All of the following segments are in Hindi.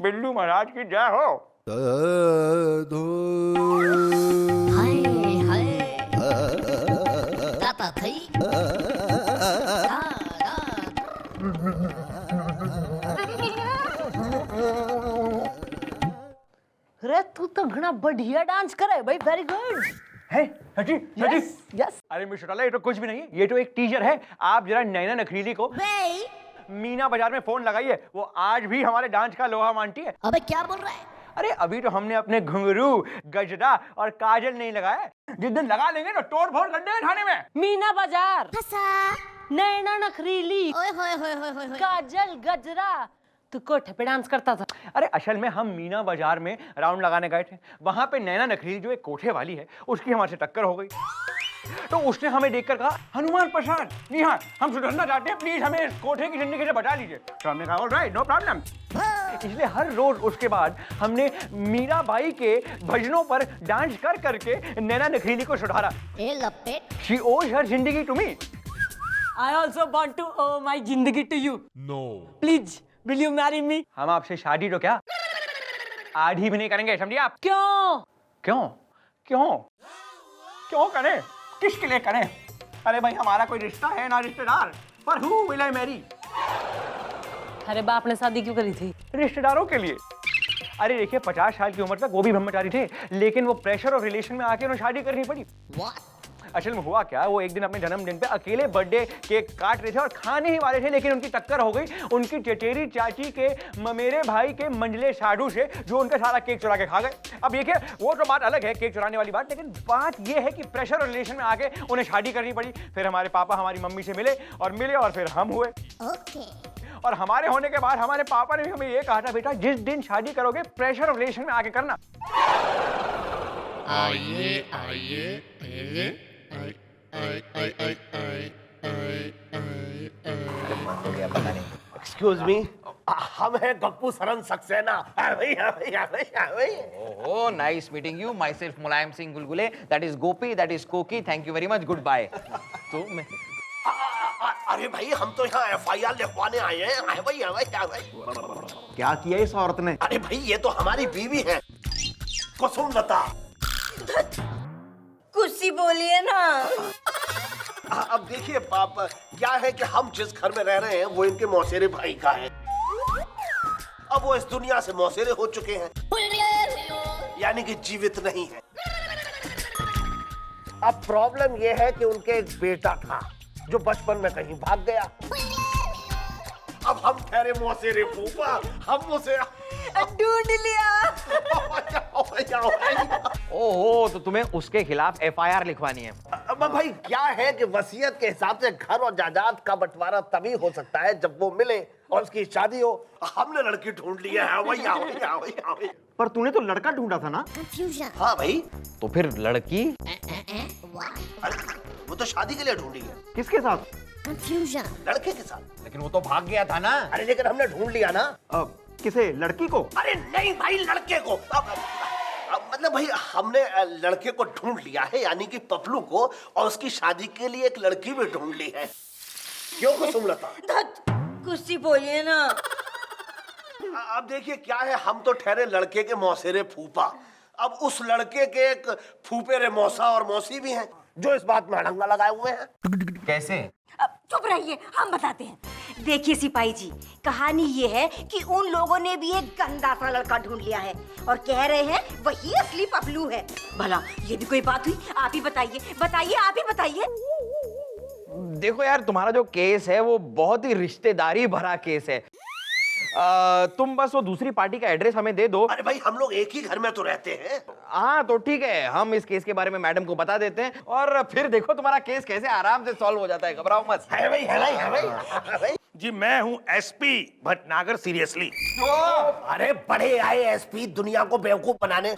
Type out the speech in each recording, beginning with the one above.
बिल्लू महाराज की जय हो। हाय हाय ताता थई अरे तू तो घना बढ़िया डांस करे भाई, वेरी गुड है सची सची। यस। अरे मिस्टर टाला, ये तो कुछ भी नहीं है, ये तो एक टीजर है। आप जरा नैना नखरीली को मीना बाजार में फोन लगाइए, वो आज भी हमारे डांस का लोहा मानती है। अबे क्या बोल रहा है? अरे अभी तो हमने अपने घुंघरू, गजरा और काजल नहीं लगाया, जिस दिन लगा लेंगे तो तोड़ फोड़ कर देंगे थाने में। मीना बाजार, फसा नैना नखरीली, ओए होए होए होए होए काजल, गजरा, तू कोठे पे डांस करता था। अरे असल में हम मीना बाजार में राउंड लगाने गए थे, वहां पे नैना नखरीली जो एक कोठे वाली है उसकी हमारे से टक्कर हो गई। तो उसने हमें देखकर कहा, हनुमान प्रसाद जी हाँ, हम सुधरना चाहते हैं, प्लीज हमें इस कोठे की जिंदगी से बचा लीजिए। तो हमने कहा ऑलराइट, नो प्रॉब्लम। इसलिए हर रोज उसके बाद हमने मीराबाई के भजनों पर डांस कर करके नैना नखरीली को सुधारा। ए लपेट। शी ओज हर जिंदगी to me. I also want to owe my जिंदगी to you. No. Please, will you marry me? हम आपसे शादी तो क्या आधी भी नहीं करेंगे, समझिए आप। क्यों? क्यों क्यों क्यों करें, किसके लिए करें? अरे भाई हमारा कोई रिश्ता है ना रिश्तेदार, पर हु विल आई मैरी? अरे बाप ने शादी क्यों करी थी? रिश्तेदारों के लिए। अरे देखिए 50 साल की उम्र तक वो भी ब्रह्मचारी थे, लेकिन वो प्रेशर और रिलेशन में आके उन्हें शादी करनी पड़ी। What? असल में हुआ क्या, वो एक दिन अपने जन्मदिन पे अकेले बर्थडे केक काट रहे थे और खाने ही वाले थे, लेकिन उनकी टक्कर हो गई उनकी चचेरी चाची के ममेरे भाई के मंजले साधु से, जो उनका सारा केक चुरा के खा गए। अब देखिए वो तो बात अलग है, केक चुराने वाली बात, लेकिन बात ये है कि प्रेशर और रिलेशन में आके उन्हें शादी करनी पड़ी। फिर हमारे पापा हमारी मम्मी से मिले और फिर हम हुए। Okay. और हमारे होने के बाद हमारे पापा ने भी हमें ये कहा था, बेटा जिस दिन शादी करोगे प्रेशर और रिलेशन में आके करना। आइए आइए आइए एक्सक्यूज मी, हम हैं Gappu Saran Saxena. Oh, nice meeting you. Myself Mulayam Singh Gulgule. That is Gopi. That is Koki. Thank you very much. Goodbye. तो मैं अरे भाई हम तो यहाँ FIR लिखवाने आए हैं। आए भाई। क्या किया इस औरत ने? अरे भाई ये तो हमारी बीवी है, कुसुमलता। कुछ ही बोलिए ना। अब देखिए पाप, क्या है कि हम जिस घर में रह रहे हैं वो इनके मौसेरे भाई का है। अब वो इस दुनिया से मौसेरे हो चुके हैं, यानी कि जीवित नहीं है। अब प्रॉब्लम ये है कि उनके एक बेटा था जो बचपन में कहीं भाग गया। अब हम ठहरे मौसेरे फूफा, हम उसे ढूंढ लिया। ओहो, तो तुम्हें उसके खिलाफ FIR लिखवानी है। अब भाई क्या है कि वसीयत के हिसाब से घर और जायदाद का बंटवारा तभी हो सकता है जब वो मिले और उसकी शादी हो। हमने लड़की ढूंढ लिया है। वही। पर तूने तो लड़का ढूंढा था ना? Confusion. हाँ भाई, तो फिर लड़की अरे वो तो शादी के लिए ढूंढी है। किसके साथ? Confusion. लड़के के साथ। लेकिन वो तो भाग गया था ना। अरे लेकिन हमने ढूंढ लिया ना। किसे? लड़की को? अरे नहीं भाई, लड़के को। मतलब भाई हमने लड़के को ढूंढ लिया है, यानी कि पपलू को, और उसकी शादी के लिए एक लड़की भी ढूंढ ली है। क्यों कुसुमलता? कुछ ही बोलिए ना। अब देखिए क्या है, हम तो ठहरे लड़के के मौसेरे फूफा। अब उस लड़के के एक फूफेरे मौसा और मौसी भी हैं जो इस बात में अड़ंगा लगाए हुए हैं। कैसे? अब चुप रहिए, हम बताते हैं। देखिए सिपाही जी, कहानी ये है कि उन लोगों ने भी एक गंदा सा लड़का ढूंढ लिया है और कह रहे हैं वही असली पपलू है। भला ये भी कोई बात हुई? आप ही बताइए, आप ही बताइए। देखो यार, तुम्हारा जो केस है वो बहुत ही रिश्तेदारी भरा केस है। तुम बस वो दूसरी पार्टी का एड्रेस हमें दे दो। अरे भाई हम लोग एक ही घर में तो रहते हैं। हाँ तो ठीक है, हम इस केस के बारे में मैडम को बता देते हैं और फिर देखो तुम्हारा केस कैसे आराम से सॉल्व हो जाता है। घबराओ मत। है भाई। जी मैं हूँ SP भटनागर, सीरियसली। अरे बड़े आए SP दुनिया को बेवकूफ बनाने।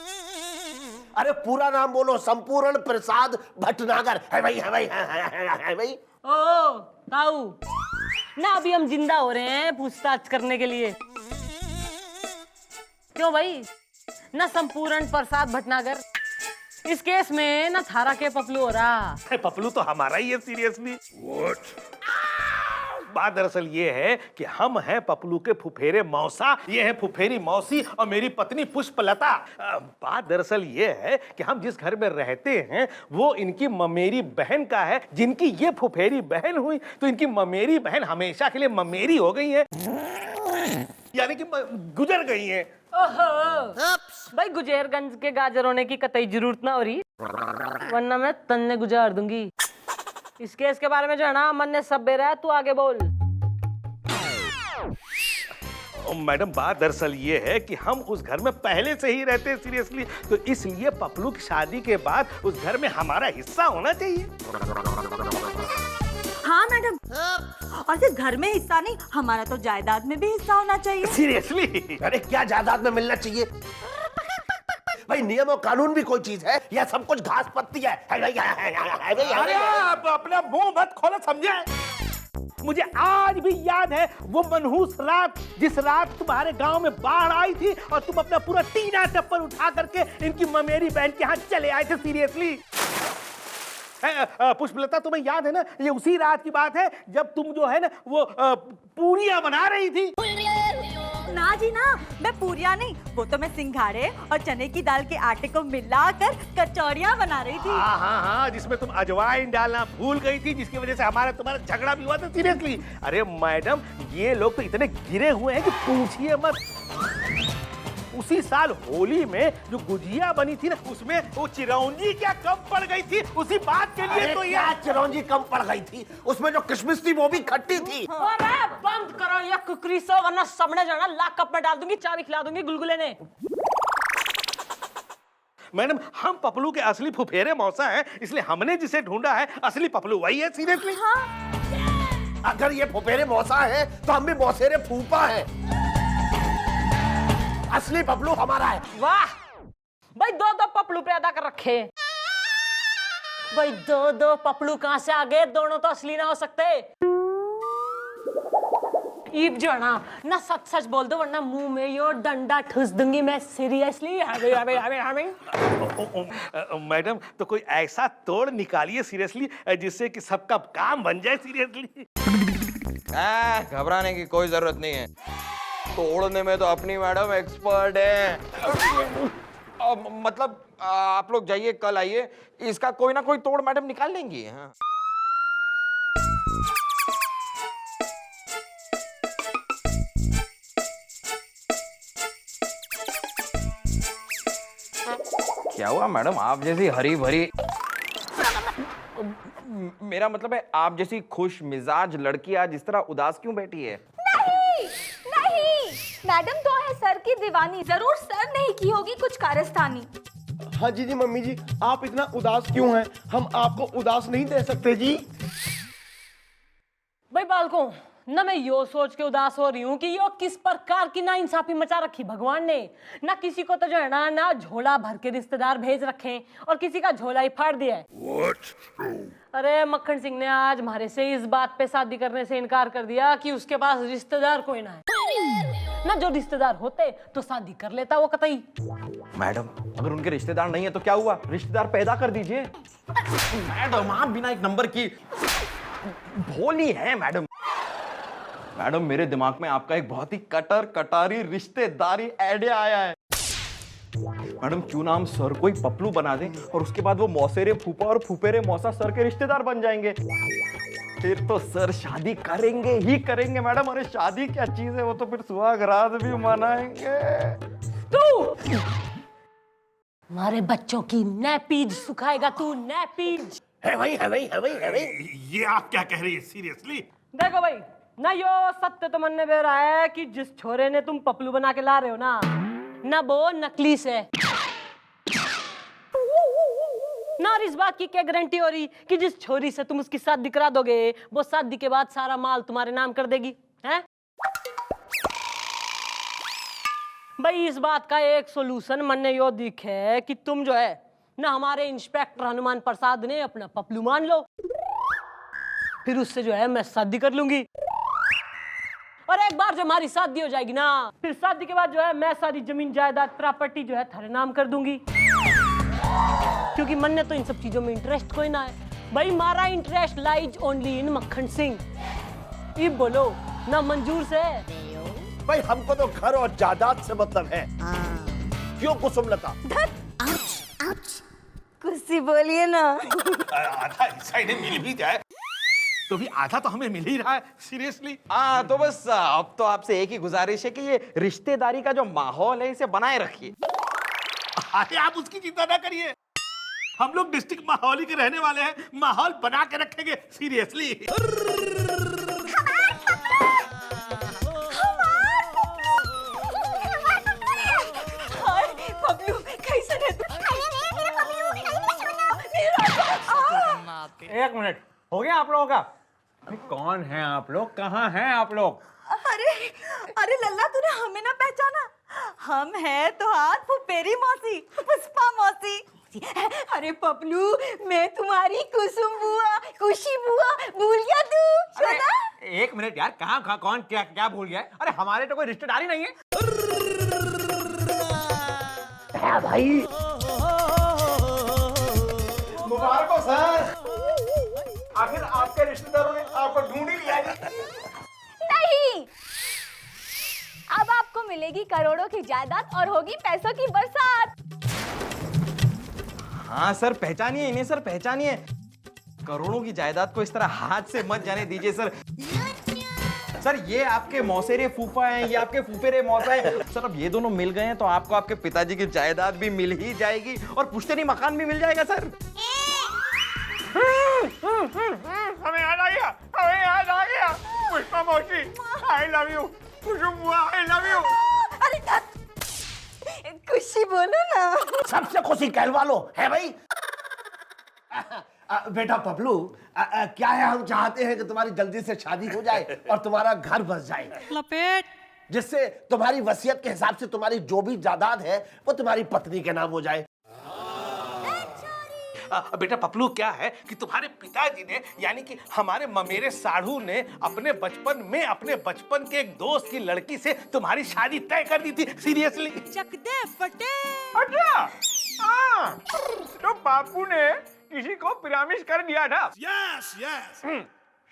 अरे पूरा नाम बोलो, संपूर्ण प्रसाद भटनागर। है भाई। ओ ताऊ ना, अभी हम जिंदा हो रहे हैं पूछताछ करने के लिए। क्यों भाई? ना संपूर्ण प्रसाद भटनागर इस केस में, ना थारा के पपलू हो रहा। पपलू तो हमारा ही है, सीरियसली। बात दरअसल ये है कि हम हैं पपलू के फुफेरे मौसा, ये है फुफेरी मौसी और मेरी पत्नी पुष्पलता। बात दरअसल ये है कि हम जिस घर में रहते हैं वो इनकी ममेरी बहन का है। जिनकी ये फुफेरी बहन हुई तो इनकी ममेरी बहन हमेशा के लिए ममेरी हो गई है, यानी कि गुजर गई है। भाई गुजरगंज के गाजर होने की कतई जरूरत ना हो रही, वरना मैं तन्ने गुजार दूंगी। इस केस के बारे में जो है ना मन ने सब बेरा है, तू आगे बोल। मैडम बात दरअसल ये है कि हम उस घर में पहले से ही रहते हैं सीरियसली, तो इसलिए पपलू की शादी के बाद उस घर में हमारा हिस्सा होना चाहिए। हाँ मैडम, और सिर्फ घर में हिस्सा नहीं, हमारा तो जायदाद में भी हिस्सा होना चाहिए। सीरियसली? अरे क्या जायदाद में मिलना चाहिए भाई? नियम और कानून भी कोई चीज है या सब कुछ घास पत्ती है? अरे आप अपना मुंह मत खोलो, समझे? मुझे आज भी याद है वो मनहूस रात, जिस रात तुम्हारे गांव में बाढ़ आई थी और तुम अपना पूरा टीना टप्पर उठा करके इनकी ममेरी बहन के यहाँ चले आए थे। सीरियसली पुष्पलता, तुम्हें याद है ना, ये उसी रात की बात है जब तुम जो है ना वो पूरियां बना रही थी। ना जी ना, मैं पूरियां नहीं, वो तो मैं सिंघाड़े और चने की दाल के आटे को मिलाकर कचौड़ियां बना रही थी। हाँ हाँ हाँ, जिसमें तुम अजवाइन डालना भूल गई थी, जिसकी वजह से हमारा तुम्हारा झगड़ा भी हुआ था। सीरियसली अरे मैडम, ये लोग तो इतने गिरे हुए हैं कि पूछिए मत। उसी साल होली में जो गुजिया बनी थी ना, उसमें वो चिरौंजी क्या कम पड़ गई थी, उसी बात के लिए तो ये चिरौंजी कम पड़ गई थी, उसमें जो किशमिश थी वो भी खट्टी थी। अरे बंद करो ये कुकरी से, वरना सबने जाना लाकअप में डाल दूंगी, चाबी खिला दूंगी गुलगुले ने। मैडम, हम पपलू के असली फुफेरे मौसा हैं, इसलिए हमने जिसे ढूंढा है असली पपलू वही है। सीरियसली अगर ये फुफेरे मौसा है तो हम भी मौसेरे फूफा हैं। असली पपलू हमारा है। वाह भाई, दो दो पपलू पैदा कर रखे। भाई दो दो पपलू कहां से आ गए? दोनों तो असली ना हो सकते। ईब जो है ना सच सच बोल दो, वरना मुंह में यो डंडा ठुस दूंगी मैं। सीरियसली मैडम, तो कोई ऐसा तोड़ निकालिए सीरियसली जिससे कि सबका काम बन जाए। सीरियसली घबराने की कोई जरूरत नहीं है, तोड़ने में तो अपनी मैडम एक्सपर्ट है। मतलब आप लोग जाइए, कल आइए, इसका कोई ना कोई तोड़ मैडम निकाल लेंगी। हाँ। क्या हुआ मैडम, आप जैसी हरी भरी, मेरा मतलब है आप जैसी खुश मिजाज लड़की आज इस तरह उदास क्यों बैठी है? नहीं, मैडम तो है सर की दीवानी, जरूर सर नहीं की होगी कुछ कारस्तानी। हाँ जी जी मम्मी जी, आप इतना उदास क्यों हैं? हम आपको उदास नहीं दे सकते जी। भाई बालकों, ना मैं यो सोच के उदास हो रही हूँ कि यो किस प्रकार की ना इंसाफी मचा रखी भगवान ने। ना किसी को तो जो है ना झोला भर के रिश्तेदार भेज रखे और किसी का झोला ही फाड़ दिया है। अरे मक्खन सिंह ने आज हमारे से इस बात पे शादी करने से इनकार कर दिया कि उसके पास रिश्तेदार कोई ना है। ना जो रिश्तेदार होते तो शादी कर लेता वो कतई। मैडम, अगर उनके रिश्तेदार नहीं है तो क्या हुआ, रिश्तेदार पैदा कर दीजिए। मैडम, आप बिना एक नंबर की भोली है मैडम। मैडम, मेरे दिमाग में आपका एक बहुत ही कटारी रिश्तेदारी आइडिया आया है। मैडम, क्यों ना हम सर को ही पपलू बना दें और उसके बाद वो मौसेरे फूफा और फूफेरे मौसा सर के रिश्तेदार बन जाएंगे। फिर तो सर शादी करेंगे ही करेंगे मैडम। अरे शादी क्या चीज है, वो तो फिर सुहाग रात भी मनाएंगे। तू हमारे बच्चों की नैपीज सुखाएगा तू, नैपीज। है भाई, है भाई, है भाई, है भाई। ये आप क्या कह रही है? सीरियसली देखो भाई, ना यो सत्य तो मन में बह रहा है कि जिस छोरे ने तुम पपलू बना के ला रहे हो ना वो नकली से ना, और इस बात की क्या गारंटी हो रही कि जिस छोरी से तुम उसकी शादी करा दोगे वो शादी के बाद सारा माल तुम्हारे नाम कर देगी? हैं भाई, इस बात का एक सॉल्यूशन मन ने यो दिखे कि तुम जो है ना हमारे इंस्पेक्टर हनुमान प्रसाद ने अपना पपलू मान लो, फिर उससे जो है मैं शादी कर लूंगी। और एक बार जो हमारी शादी हो जाएगी ना, फिर शादी के बाद जो है मैं सारी जमीन जायदाद प्रॉपर्टी जो है थारे नाम कर दूंगी, क्योंकि मन ने तो इन सब चीजों में इंटरेस्ट कोई ना है। भाई, हमारा इंटरेस्ट लाइज ओनली इन मक्खन सिंह। ये बोलो ना मंजूर से। भाई हमको तो घर और जायदाद से मतलब है। क्यों कुसुमलता? कुछ सी बोलिए ना। आधा हिस्सा इन्हें मिल भी जाए तो भी आधा तो हमें मिल ही रहा है। सीरियसली। हाँ तो बस अब तो आपसे एक ही गुजारिश है कि ये रिश्तेदारी का जो माहौल है इसे बनाए रखिए। अरे आप उसकी चिंता ना करिए, हम लोग डिस्ट्रिक्ट माहौली के रहने वाले हैं, माहौल बना के रखेंगे। सीरियसली। पपलू कैसे है तू? एक मिनट, हो गया आप लोगों का? अरे कौन है आप लोग, कहाँ हैं आप लोग? अरे अरे लल्ला, तूने हमें ना पहचाना? हम हैं तो हाथ फुफेरी मौसी, पुष्पा मौसी। अरे पपलू, मैं तुम्हारी कुसुम बुआ, खुशी बुआ, भूल गया तू? अरे सुना? एक मिनट यार, कहाँ कौन क्या क्या भूल गया है? अरे हमारे तो कोई रिश्तेदार ही नहीं है। भाई मुबारक हो सर, आखिर आपके रिश्तेदारों ने आपको ढूंढ ही लिया है। नहीं, अब आपको मिलेगी करोड़ों की जायदाद और होगी पैसों की बरसात। हाँ सर, पहचानिए इन्हें सर, पहचानिए। करोड़ों की जायदाद को इस तरह हाथ से मत जाने दीजिए सर। सर ये आपके मौसेरे फूफा हैं, ये आपके फूफेरे मौसा हैं। सर अब ये दोनों मिल गए हैं तो आपको आपके पिताजी की जायदाद भी मिल ही जाएगी और पुश्तैनी मकान भी मिल जाएगा सर। हमें याद आ गया, हमें याद आ गया। पुष्पा मौसी, आई लव यू। कुसुम बुआ, आई लव यू। अरे खुशी बोलो ना। सबसे खुशी कहलवा लो है भाई। बेटा पपलू, क्या है, हम चाहते हैं कि तुम्हारी जल्दी से शादी हो जाए और तुम्हारा घर बस जाए, लपेट। जिससे तुम्हारी वसीयत के हिसाब से तुम्हारी जो भी जायदाद है वो तुम्हारी पत्नी के नाम हो जाए। बेटा पपलू, क्या है कि तुम्हारे पिताजी ने, यानी कि हमारे ममेरे साढ़ू ने अपने बचपन में अपने बचपन के एक दोस्त की लड़की से तुम्हारी शादी तय कर दी थी। सीरियसली। चक दे फटे। अच्छा, हाँ, तो बापू ने किसी को पिरामिश कर दिया था। Yes yes.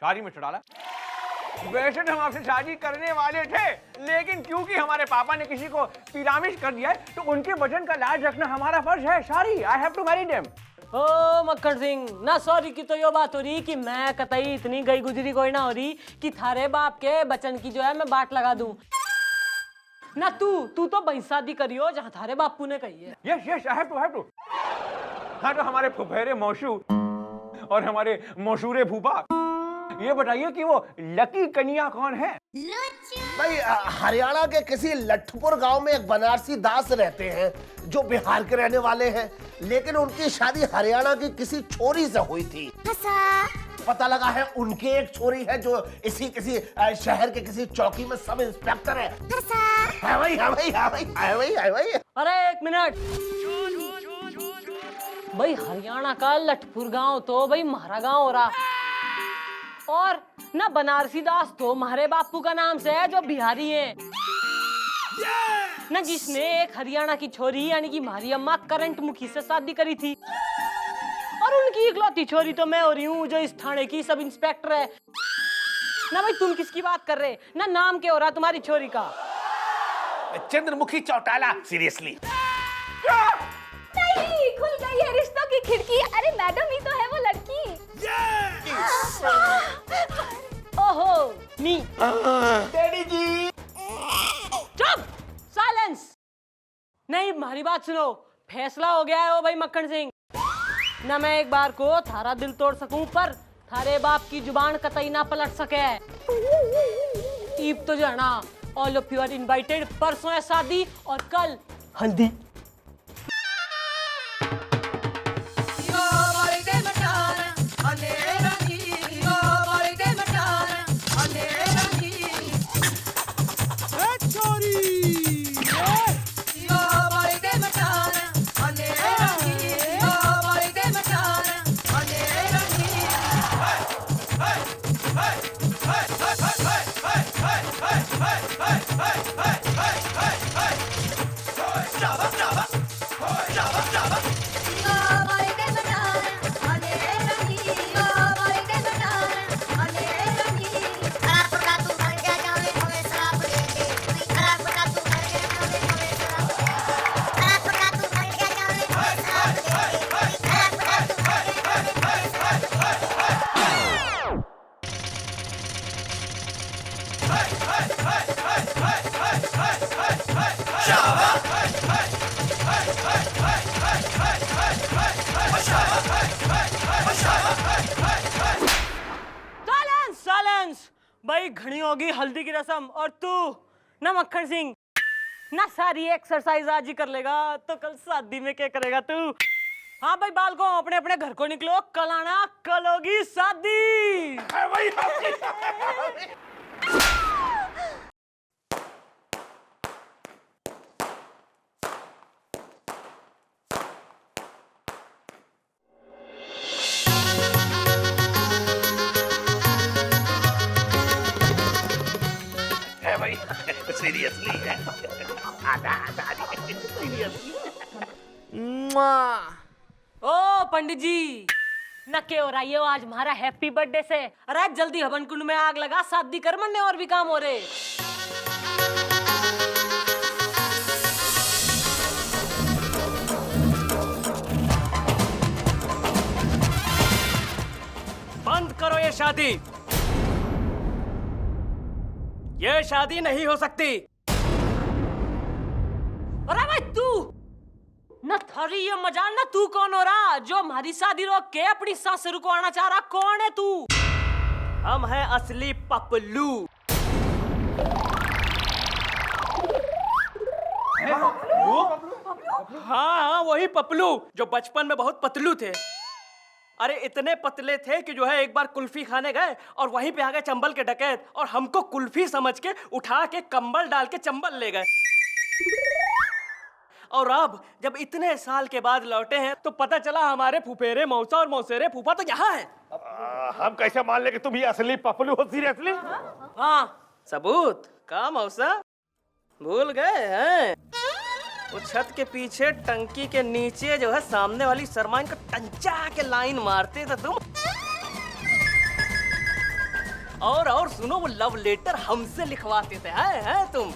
शादी में डाला। वैसे तो हम आपसे शादी करने वाले थे, लेकिन क्योंकि हमारे पापा ने किसी को पिरामिश कर दिया है तो उनके वचन का लाज रखना हमारा फर्ज है। Sorry, I have to marry them. ओ मक्खन सिंह, ना सॉरी की तो यो बात हो रही कि मैं कतई इतनी गई गुजरी कोई ना हो रही कि थारे बाप के बचन की जो है मैं बाट लगा दूं। ना तू तो वही शादी करियो जहाँ थारे बापू ने कही है। Yes yes, I have to. हाँ तो हमारे फुफेरे मौसू और हमारे मौसूरे फूफा, ये बताइए कि वो लकी कन्या कौन है? भाई हरियाणा के किसी लट्ठपुर गांव में एक बनारसी दास रहते हैं जो बिहार के रहने वाले हैं, लेकिन उनकी शादी हरियाणा की किसी छोरी से हुई थी। पता लगा है उनके एक छोरी है जो इसी किसी शहर के किसी चौकी में सब इंस्पेक्टर है। है भाई, है भाई, है भाई, है भाई, है भाई। अरे एक मिनट भाई, हरियाणा का लठपुर गांव तो भाई हमारा गांव हो रहा, और ना बनारसी दास तो हमारे बापू का नाम से है जो बिहारी है। ना जिसने एक हरियाणा की छोरी यानी कि हमारी अम्मा करंट मुखी से शादी करी थी, और उनकी इकलौती छोरी तो मैं हो रही हूँ जो इस थाने की सब इंस्पेक्टर है। ना भाई तुम किसकी बात कर रहे? ना नाम क्या हो रहा तुम्हारी छोरी का? चंद्रमुखी चौटाला। सीरियसली। नहीं, खुल गई है रिश्तों की खिड़की। अरे मैडम, ही तो है वो लड़की। ओहो नी। डैडी जी। चुप, साइलेंस। नहीं, हमारी बात सुनो, फैसला हो गया है ओ भाई मक्खन सिंह। ना मैं एक बार को थारा दिल तोड़ सकूं, पर थारे बाप की जुबान कतई ना पलट सके। ईब तो जो है ना, all of you are invited. परसों है शादी और कल हल्दी। Stop! साइलेंस भाई, घनी होगी हल्दी की रस्म और तू ना मक्खन सिंह ना सारी एक्सरसाइज आज ही कर लेगा तो कल शादी में क्या करेगा तू? हाँ भाई बालको, अपने अपने घर को निकलो, कल आना, कल होगी शादी। सीरियसली ओ पंडित जी, न के हो रहा ये आज हमारा हैप्पी बर्थडे से। अरे जल्दी हवन कुंड में आग लगा, शादी कर, मरने और भी काम हो रहे। बंद करो ये शादी, ये शादी नहीं हो सकती। अरे भाई तू न थारी ये मजाल, ना तू कौन हो रहा जो हमारी शादी रोक के अपनी सास से रुकवाना चाह रहा? कौन है तू? हम हैं असली पपलू। हाँ वही पपलू जो बचपन में बहुत पतलू थे। अरे इतने पतले थे कि जो है एक बार कुल्फी खाने गए और वहीं पे आ गए चंबल के डकैत और हमको कुल्फी समझ के उठा के कंबल डाल के चंबल ले गए। और अब जब इतने साल के बाद लौटे हैं तो पता चला हमारे फुफेरे मौसा और मौसेरे फूफा तो यहाँ है। हम कैसे मान ले कि तुम ही असली पपलू हो? सीरियसली? हाँ सबूत का मौसा भूल गए हैं? वो छत के पीछे टंकी के नीचे जो है सामने वाली सरमाइन को टंचा के लाइन मारते थे तुम। और सुनो, वो लव लेटर हमसे लिखवाते थे हैं तुम।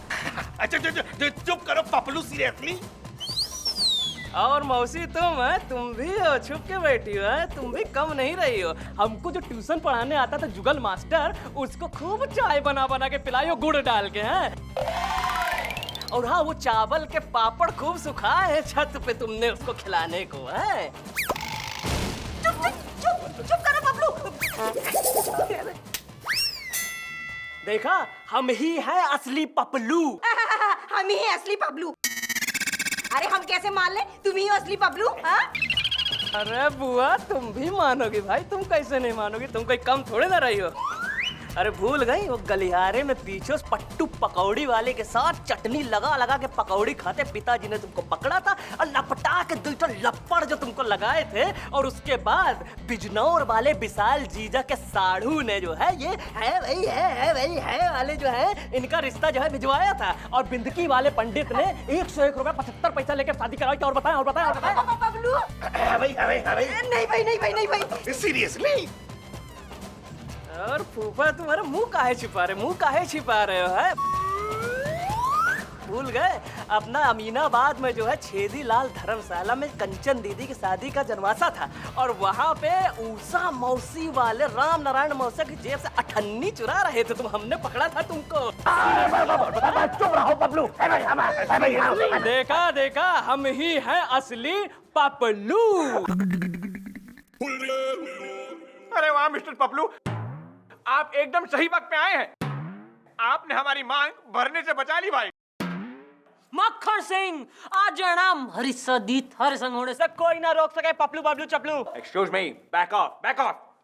अच्छा चुप करो पपलू, सीरियसली? और मौसी तुम भी हो, छुप के बैठी हो, तुम भी कम नहीं रही हो। हमको जो ट्यूशन पढ़ाने आता था जुगल मास्टर, उसको खूब चाय बना बना के पिलाई हो गुड़ डाल के हैं। और हाँ वो चावल के पापड़ खूब सुखाए हैं छत पे तुमने उसको खिलाने को है। चुप करो पपलू। देखा, हम ही हैं असली पपलू। हम ही हैं असली पपलू। अरे हम कैसे मान ले तुम ही हो असली पपलू? हाँ? अरे बुआ तुम भी मानोगी भाई, तुम कैसे नहीं मानोगी? तुम कोई कम थोड़े ना रही हो। अरे भूल गई वो गलियारे में पीछे पट्टू पकौड़ी वाले के साथ चटनी लगा लगा के पकौड़ी खाते पिताजी ने तुमको पकड़ा था और लपटा के दो लपड़ जो तुमको लगाए थे। और उसके बाद बिजनौर वाले विशाल जीजा के साढ़ू ने जो है ये है भाई है वाले जो है इनका रिश्ता जो है भिजवाया था। और बिंदकी वाले पंडित ने 101 रुपए 75 पैसा लेकर शादी कराई थी। और बताएं पपलू? नहीं भाई। सीरियसली? और फूफा तुम्हारा मुंह काहे छिपा रहे हो है? भूल गए अपना अमीनाबाद में जो है छेदी लाल धर्मशाला में कंचन दीदी की शादी का जनवासा था और वहाँ पे ऊषा मौसी वाले राम नारायण मौसा की जेब से अठन्नी चुरा रहे थे तुम। हमने पकड़ा था तुमको। चुप रहो पपलू। देखा हम ही हैं असली पपलू। अरे वाह मिस्टर पपलू, आप एकदम सही वक्त पे आए हैं। आपने हमारी मांग भरने से बचा ली भाई। मक्खन सिंह आज नाम हरी सदी हर संग होने से कोई ना रोक सके Paplu Bablu Chaplu. Excuse me, back off.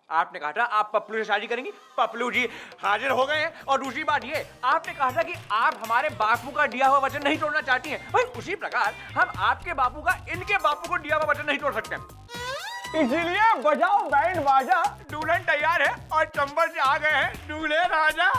आपने कहा था आप पपलू से शादी करेंगी, पपलू जी हाजिर हो गए हैं। और दूसरी बात ये, आपने कहा था कि आप हमारे बापू का दिया हुआ वचन नहीं तोड़ना चाहती हैं। भाई उसी प्रकार हम आपके बापू का इनके बापू को दिया हुआ वचन नहीं तोड़ सकते। इसीलिए बजाओ बैंड बाजा, दुल्हन तैयार है और चंबल से आ गए हैं दूल्हे राजा।